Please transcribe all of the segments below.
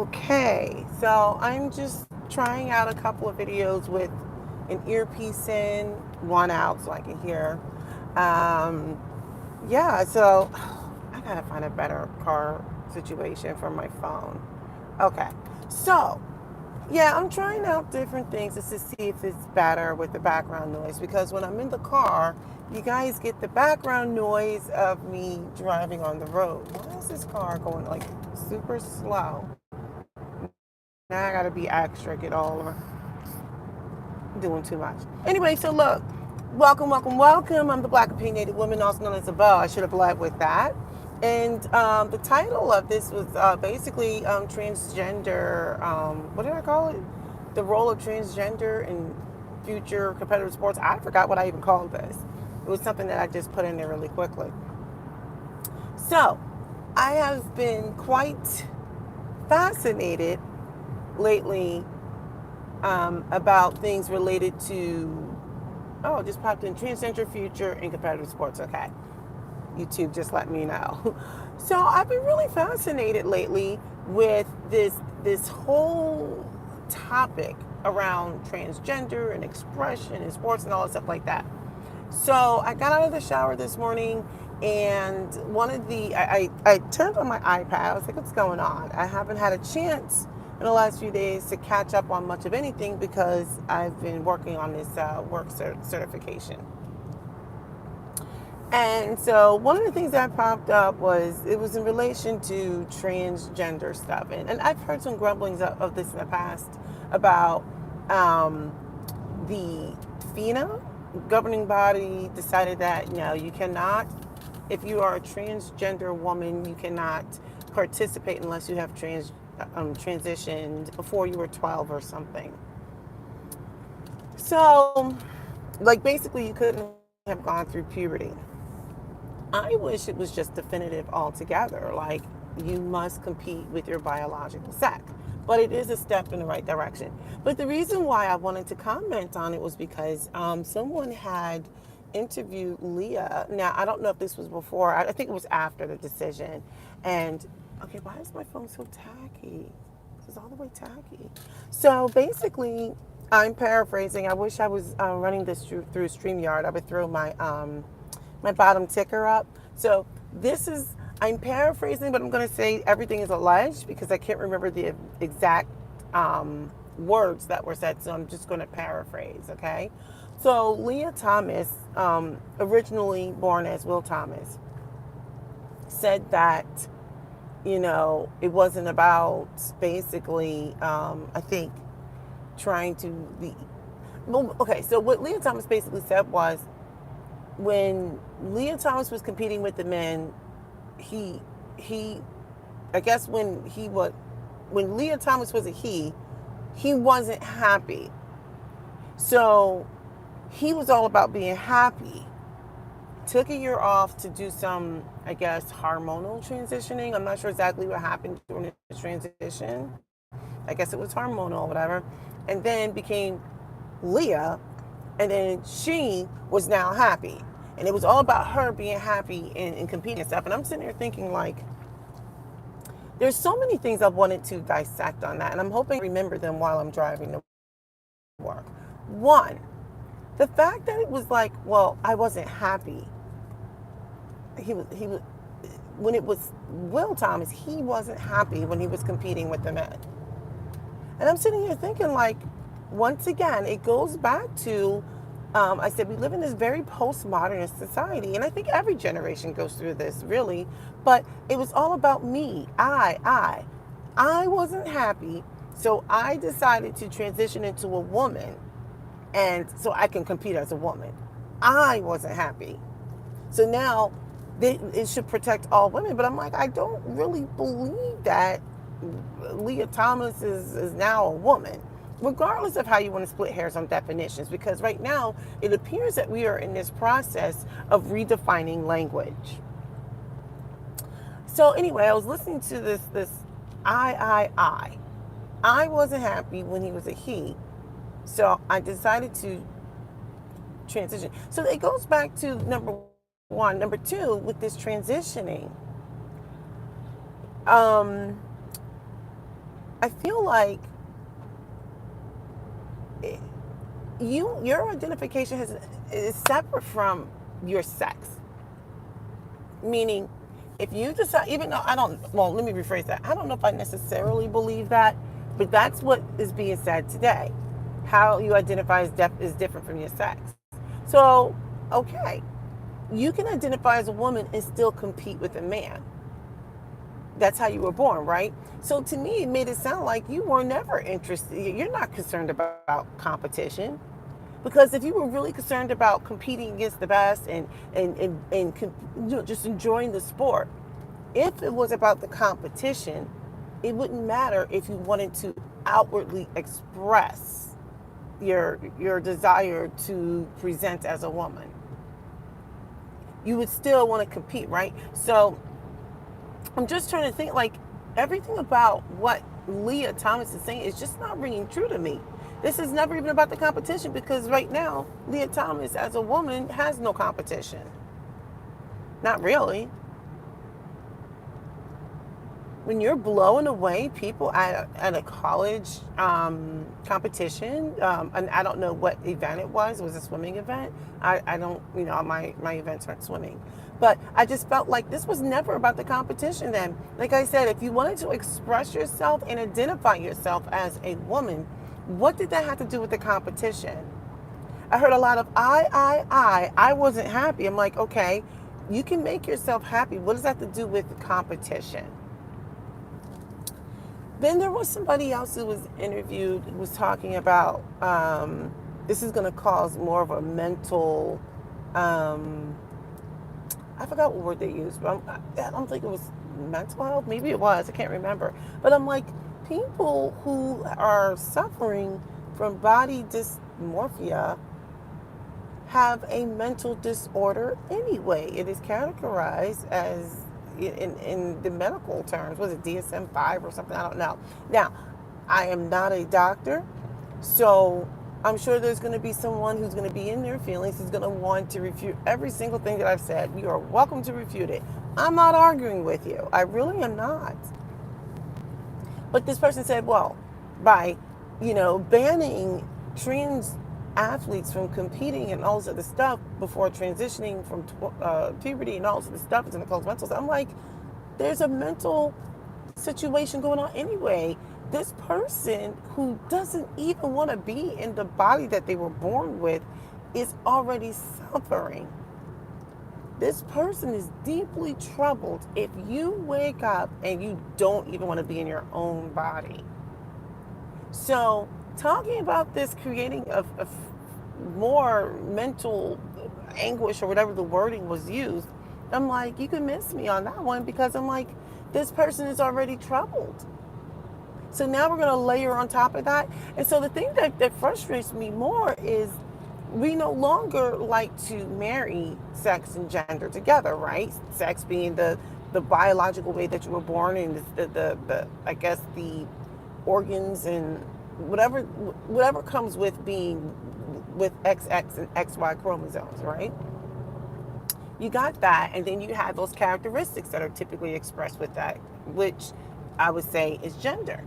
Okay, so I'm just trying out a couple of videos with an earpiece in, one out so I can hear. Um, yeah, so I gotta find a better car situation for my phone. Okay, so yeah, I'm trying out different things just to see if it's better with the background noise because when I'm in the car, you guys get the background noise of me driving on the road. Why is this car going like super slow? Now I gotta be extra, get all over doing too much. Anyway, so look, welcome, welcome, welcome. I'm the Black Opinionated Woman, also known as a Bo. I should have led with that. And the title of this was basically transgender. What did I call it? The role of transgender in future competitive sports. I forgot what I even called this. It was something that I just put in there really quickly. So I have been quite fascinated lately about things related to, oh, just popped in transgender future in competitive sports. Okay. YouTube just let me know. So I've been really fascinated lately with this whole topic around transgender and expression in sports and all that stuff like that. So I got out of the shower this morning and one of the I turned on my iPad. I was like, what's going on? I haven't had a chance in the last few days to catch up on much of anything because I've been working on this work certification. And so one of the things that popped up was it was in relation to transgender stuff. And I've heard some grumblings of this in the past about um, the FINA governing body decided that no, you cannot, if you are a transgender woman, you cannot participate unless you have transitioned before you were 12 or something. So, like basically, you couldn't have gone through puberty. I wish it was just definitive altogether. Like, you must compete with your biological sex. But it is a step in the right direction. But the reason why I wanted to comment on it was because someone had interviewed Leah. Now, I don't know if this was before, I think it was after the decision. And, okay, why is my phone so tacky? This is all the way tacky. So basically, I'm paraphrasing. I wish I was running this through StreamYard. I would throw my bottom ticker up. So this is, I'm paraphrasing, but I'm going to say everything is alleged because I can't remember the exact words that were said. So I'm just going to paraphrase, okay? So Leah Thomas, originally born as Will Thomas, said that, it wasn't about basically, I think, trying to be. Well, okay, so what Leah Thomas basically said was when Leah Thomas was competing with the men, he I guess when Leah Thomas was a he wasn't happy. So he was all about being happy. Took a year off to do some, I guess, hormonal transitioning. I'm not sure exactly what happened during the transition. I guess it was hormonal or whatever. And then became Leah, and then she was now happy. And it was all about her being happy and competing and stuff. And I'm sitting here thinking, like, there's so many things I wanted to dissect on that. And I'm hoping I remember them while I'm driving to work. One, the fact that it was like, well, I wasn't happy. He was, when it was Will Thomas, he wasn't happy when he was competing with the men. And I'm sitting here thinking, like, once again, it goes back to, I said, we live in this very postmodernist society. And I think every generation goes through this, really. But it was all about me. I wasn't happy. So I decided to transition into a woman. And so I can compete as a woman. I wasn't happy. So now it should protect all women. But I'm like, I don't really believe that Leah Thomas is now a woman, regardless of how you want to split hairs on definitions, because right now it appears that we are in this process of redefining language. So anyway, I was listening to this I wasn't happy when he was a he, so I decided to transition. So it goes back to number one. Number two, with this transitioning, I feel like your identification is separate from your sex. Meaning, if you decide, even though I don't, well, let me rephrase that. I don't know if I necessarily believe that, but that's what is being said today. How you identify is different from your sex. So, okay, you can identify as a woman and still compete with a man. That's how you were born, right? So to me, it made it sound like you were never interested. You're not concerned about competition. Because if you were really concerned about competing against the best and just enjoying the sport, if it was about the competition, it wouldn't matter if you wanted to outwardly express your desire to present as a woman. You would still want to compete, right? So I'm just trying to think, like, everything about what Leah Thomas is saying is just not ringing true to me. This is never even about the competition, because right now, Leah Thomas as a woman has no competition. Not really. When you're blowing away people at a college competition, and I don't know what event it was a swimming event. I don't, my events aren't swimming. But I just felt like this was never about the competition then. Like I said, if you wanted to express yourself and identify yourself as a woman, what did that have to do with the competition? I heard a lot of I wasn't happy. I'm like, okay, you can make yourself happy. What does that have to do with competition? Then there was somebody else who was interviewed who was talking about this is going to cause more of a mental, I forgot what word they used, but I don't think it was mental health. Maybe it was. I can't remember. But I'm like, people who are suffering from body dysmorphia have a mental disorder anyway. It is categorized as, in the medical terms, was it DSM-5 or something? I don't know. Now, I am not a doctor, so I'm sure there's going to be someone who's going to be in their feelings, who's going to want to refute every single thing that I've said. You are welcome to refute it. I'm not arguing with you. I really am not. But this person said, well, by, banning trans athletes from competing and all this other stuff before transitioning from puberty and all this other stuff is in the close mental. I'm like, there's a mental situation going on anyway. This person who doesn't even want to be in the body that they were born with is already suffering. This person is deeply troubled if you wake up and you don't even want to be in your own body. So talking about this creating of more mental anguish or whatever the wording was used, I'm like, you can miss me on that one, because I'm like, this person is already troubled. So now we're going to layer on top of that. And so the thing that frustrates me more is we no longer like to marry sex and gender together, right? Sex being the biological way that you were born, and the I guess the organs and whatever comes with being with XX and XY chromosomes, right? You got that, and then you have those characteristics that are typically expressed with that, which I would say is gender.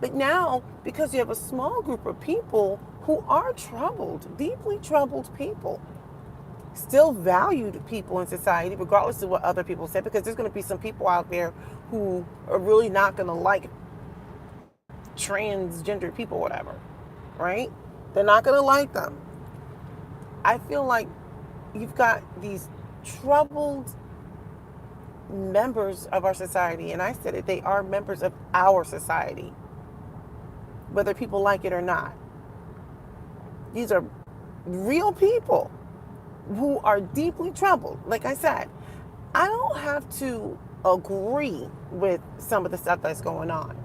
But now, because you have a small group of people who are troubled, deeply troubled people, still valued people in society, regardless of what other people say, because there's going to be some people out there who are really not going to like transgender people, whatever, right? They're not going to like them. I feel like you've got these troubled members of our society, and I said it, they are members of our society, whether people like it or not. These are real people who are deeply troubled. Like I said, I don't have to agree with some of the stuff that's going on,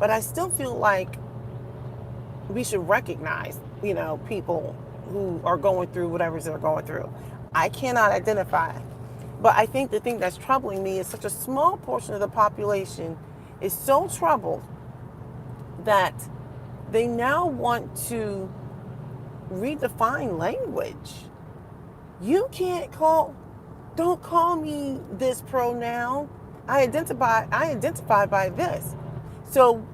but I still feel like we should recognize, people who are going through whatever they're going through. I cannot identify, but I think the thing that's troubling me is such a small portion of the population is so troubled that they now want to redefine language. You don't call me this pronoun. I identify by this. So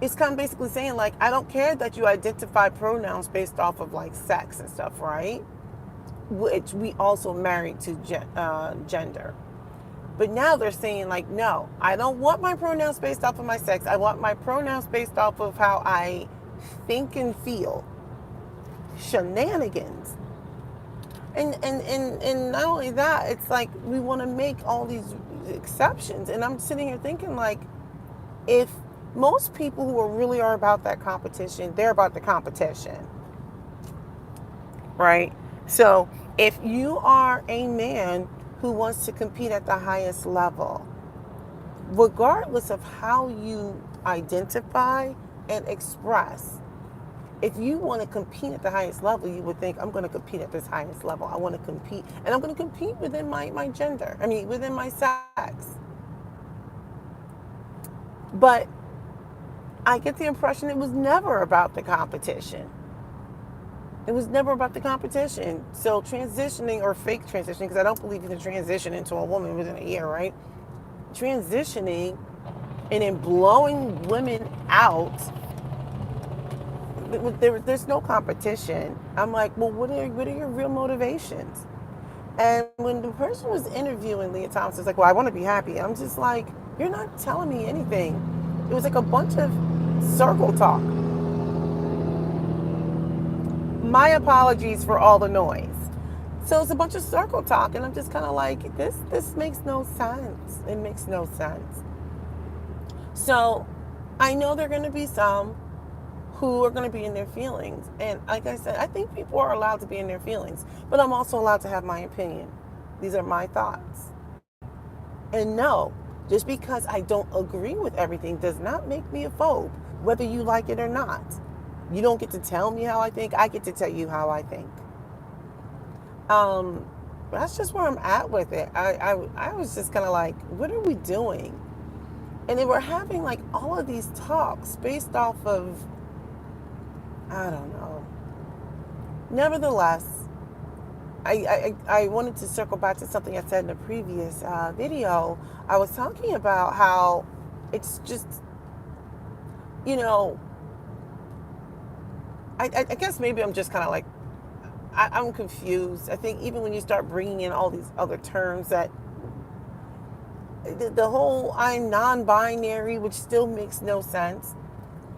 it's kind of basically saying, like, I don't care that you identify pronouns based off of like sex and stuff, right? Which we also married to gender. But now they're saying, like, no, I don't want my pronouns based off of my sex. I want my pronouns based off of how I think and feel. Shenanigans. And not only that, it's like we want to make all these exceptions. And I'm sitting here thinking, like, if most people who really are about that competition, they're about the competition, right? So if you are a man who wants to compete at the highest level, regardless of how you identify and express, if you want to compete at the highest level, you would think, I'm going to compete at this highest level. I want to compete, and I'm going to compete within my gender. I mean, within my sex. But I get the impression it was never about the competition. It was never about the competition. So transitioning, or fake transitioning, because I don't believe you can transition into a woman within a year, right? Transitioning and then blowing women out, there's no competition. I'm like, well, what are your real motivations? And when the person was interviewing Leah Thomas, it's like, well, I want to be happy. I'm just like, you're not telling me anything. It was like a bunch of circle talk. My apologies for all the noise. So it's a bunch of circle talk, and I'm just kind of like, this makes no sense. It makes no sense. So I know there are going to be some who are going to be in their feelings. And like I said, I think people are allowed to be in their feelings, but I'm also allowed to have my opinion. These are my thoughts. And no, just because I don't agree with everything does not make me a phobe, whether you like it or not. You don't get to tell me how I think. I get to tell you how I think. That's just where I'm at with it. I was just kind of like, what are we doing? And they were having like all of these talks based off of, I don't know. Nevertheless, I wanted to circle back to something I said in the previous video. I was talking about how it's just, you know, I guess maybe I'm just kind of like, I'm confused. I think even when you start bringing in all these other terms, that the whole I'm non-binary, which still makes no sense.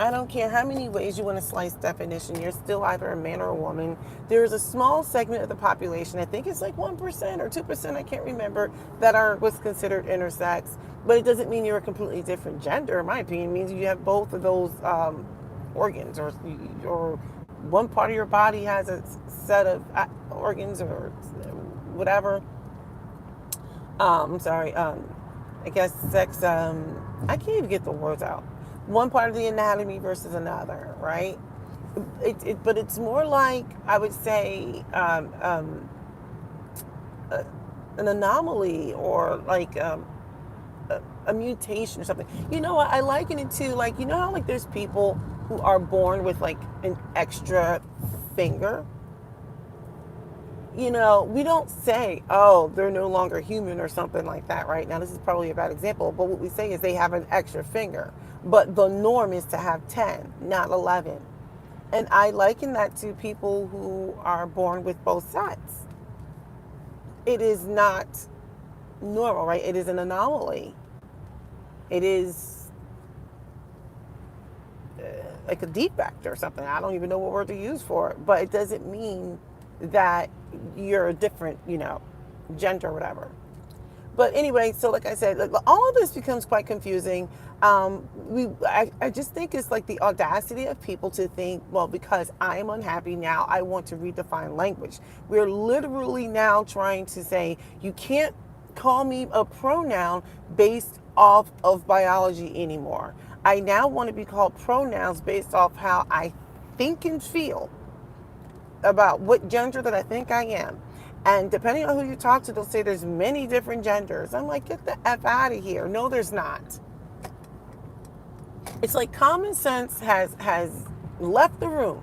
I don't care how many ways you want to slice definition, you're still either a man or a woman. There's a small segment of the population, I think it's like 1% or 2%, I can't remember, that are what's considered intersex. But it doesn't mean you're a completely different gender. In my opinion, it means you have both of those organs, or one part of your body has a set of organs or whatever. I'm sorry. I guess sex. I can't even get the words out. One part of the anatomy versus another, right? But it's more like, I would say, an anomaly, or like a mutation or something. You know what? I liken it to, like, you know how like there's people who are born with like an extra finger. You know, we don't say, oh, they're no longer human or something like that, right? Now, this is probably a bad example, but what we say is they have an extra finger. But the norm is to have 10, not 11. And I liken that to people who are born with both sets. It is not normal, right? It is an anomaly. It is like a defect or something. I don't even know what word to use for it, but it doesn't mean that you're a different, gender or whatever. But anyway, so like I said, like, all of this becomes quite confusing. I just think it's like the audacity of people to think, well, because I am unhappy now, I want to redefine language. We're literally now trying to say, you can't call me a pronoun based off of biology anymore. I now want to be called pronouns based off how I think and feel about what gender that I think I am. And depending on who you talk to, they'll say there's many different genders. I'm like, get the F out of here. No, there's not. It's like common sense has left the room.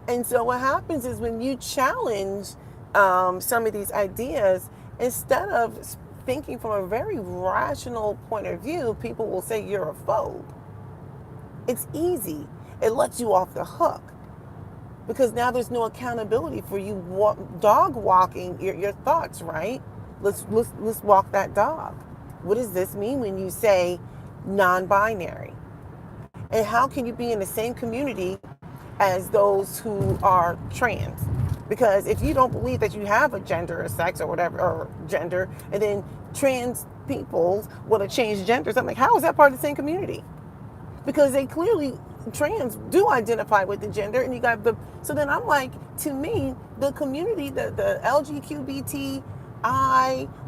And so what happens is, when you challenge some of these ideas, instead of thinking from a very rational point of view, people will say you're a phobe. It's easy. It lets you off the hook because now there's no accountability for you dog walking your thoughts, right? Let's walk that dog. What does this mean when you say non-binary? And how can you be in the same community as those who are trans? Because if you don't believe that you have a gender or sex or whatever, or gender, and then trans people want to change genders, I'm like, how is that part of the same community? Because they clearly, trans do identify with the gender, and you got the, so then I'm like, to me, the community, the LGBTI,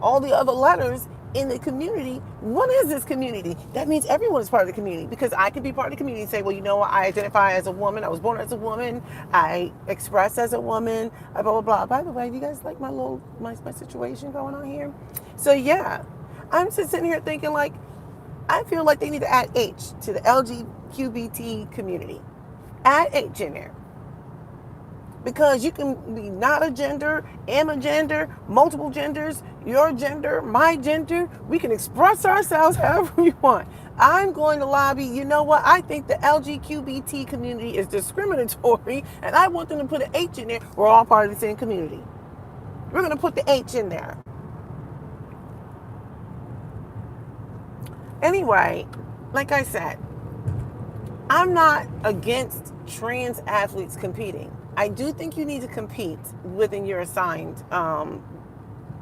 all the other letters in the community, what is this community? That means everyone is part of the community, because I could be part of the community and say, well, you know what, I identify as a woman, I was born as a woman, I express as a woman, blah, blah, blah. By the way, do you guys like my situation going on here? So yeah, I'm just sitting here thinking like, I feel like they need to add H to the LGBT community. Add H in there. Because you can be not a gender, am a gender, multiple genders, your gender, my gender. We can express ourselves however we want. I'm going to lobby, you know what? I think the LGBT community is discriminatory, and I want them to put an H in there. We're all part of the same community. We're going to put the H in there. Anyway, like I said, I'm not against trans athletes competing. I do think you need to compete within your assigned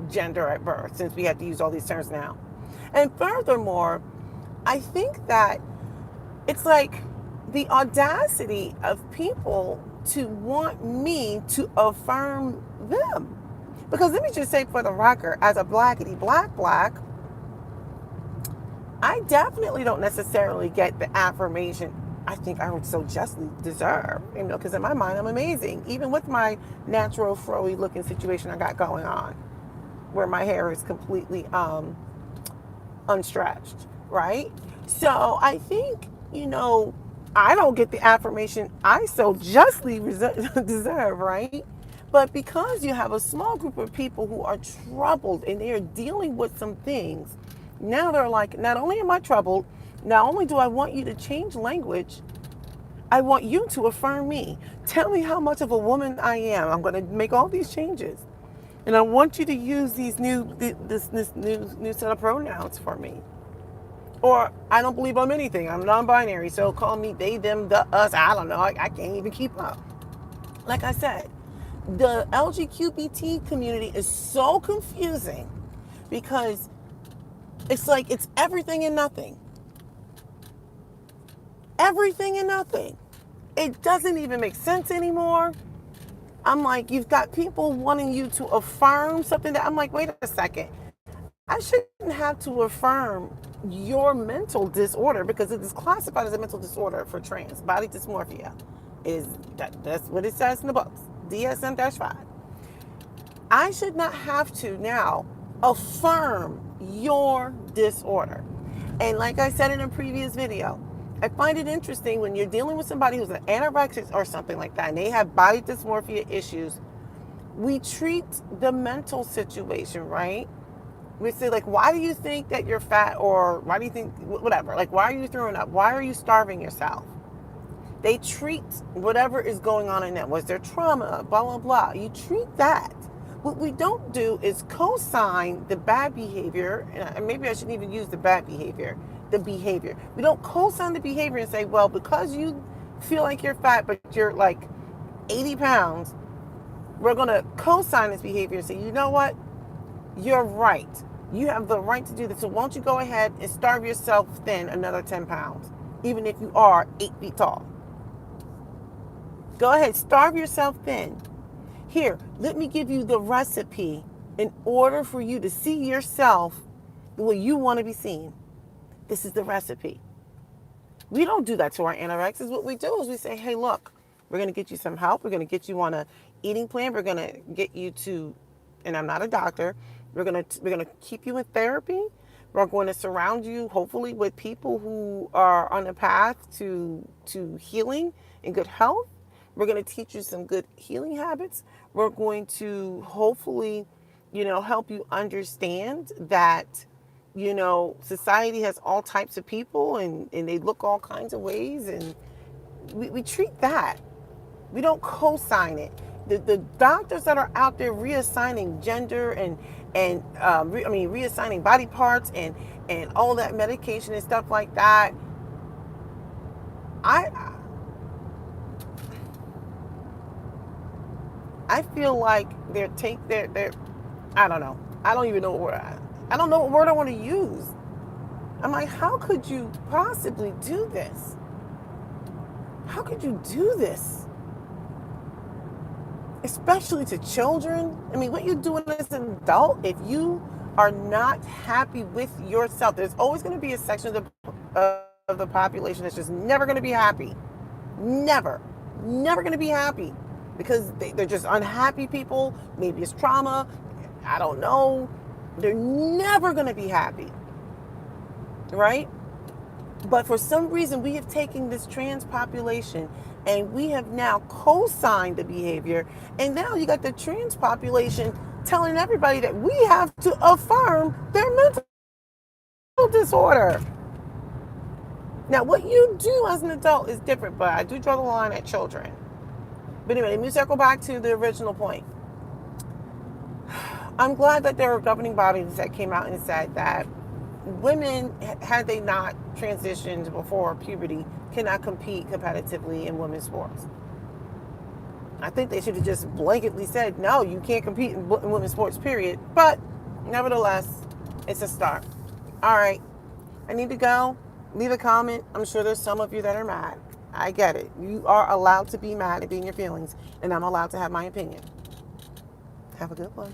gender at birth, since we have to use all these terms now. And furthermore, I think that it's like the audacity of people to want me to affirm them. Because let me just say for the record, as a blackity black, I definitely don't necessarily get the affirmation I think I would so justly deserve, because in my mind I'm amazing, even with my natural froey looking situation I got going on, where my hair is completely unstretched, right? So I think, I don't get the affirmation I so justly deserve, right? But because you have a small group of people who are troubled and they are dealing with some things, now they're like, not only am I troubled, not only do I want you to change language, I want you to affirm me. Tell me how much of a woman I am. I'm going to make all these changes. And I want you to use these this new set of pronouns for me. Or I don't believe I'm anything. I'm non-binary, so call me they, them, the, us. I don't know. I can't even keep up. Like I said, the LGBT community is so confusing because it's like it's everything and nothing. Everything and nothing. It doesn't even make sense anymore. I'm like, you've got people wanting you to affirm something that I'm like, wait a second. I shouldn't have to affirm your mental disorder because it is classified as a mental disorder for trans. Body dysmorphia that's what it says in the books. DSM-5. I should not have to now affirm your disorder. And like I said in a previous video, I find it interesting when you're dealing with somebody who's an anorexic or something like that, and they have body dysmorphia issues, we treat the mental situation, right? We say, like, why do you think that you're fat, or why do you think, whatever, like, why are you throwing up? Why are you starving yourself? They treat whatever is going on in them. Was there trauma? Blah, blah, blah. You treat that. What we don't do is co-sign the bad behavior, and maybe I shouldn't even use the bad behavior, the behavior. We don't co-sign the behavior and say, well, because you feel like you're fat, but you're like 80 pounds, we're going to co-sign this behavior and say, you know what? You're right. You have the right to do this. So won't you go ahead and starve yourself thin another 10 pounds, even if you are 8 feet tall. Go ahead, starve yourself thin. Here, let me give you the recipe in order for you to see yourself the way you want to be seen. This is the recipe. We don't do that to our anorexics. What we do is we say, hey, look, we're going to get you some help. We're going to get you on a eating plan. We're going to get you to, and I'm not a doctor, we're going to keep you in therapy. We're going to surround you, hopefully, with people who are on a path to healing and good health. We're going to teach you some good healing habits. We're going to hopefully, help you understand that Society has all types of people, and they look all kinds of ways, and we treat that. We don't co-sign it. The doctors that are out there reassigning gender and reassigning body parts and all that medication and stuff like that. I I feel like they're I don't know. I don't even know what word I don't know what word I want to use. I'm like, how could you possibly do this? How could you do this? Especially to children. I mean, what you're doing as an adult, if you are not happy with yourself, there's always going to be a section of the population that's just never going to be happy. Never. Never going to be happy because they're just unhappy people. Maybe it's trauma. I don't know. They're never going to be happy. Right? But for some reason, we have taken this trans population and we have now co-signed the behavior. And now you got the trans population telling everybody that we have to affirm their mental disorder. Now, what you do as an adult is different, but I do draw the line at children. But anyway, let me circle back to the original point. I'm glad that there are governing bodies that came out and said that women, had they not transitioned before puberty, cannot compete competitively in women's sports. I think they should have just blanketly said, no, you can't compete in women's sports, period. But nevertheless, it's a start. All right, I need to go. Leave a comment. I'm sure there's some of you that are mad. I get it. You are allowed to be mad and be in your feelings, and I'm allowed to have my opinion. Have a good one.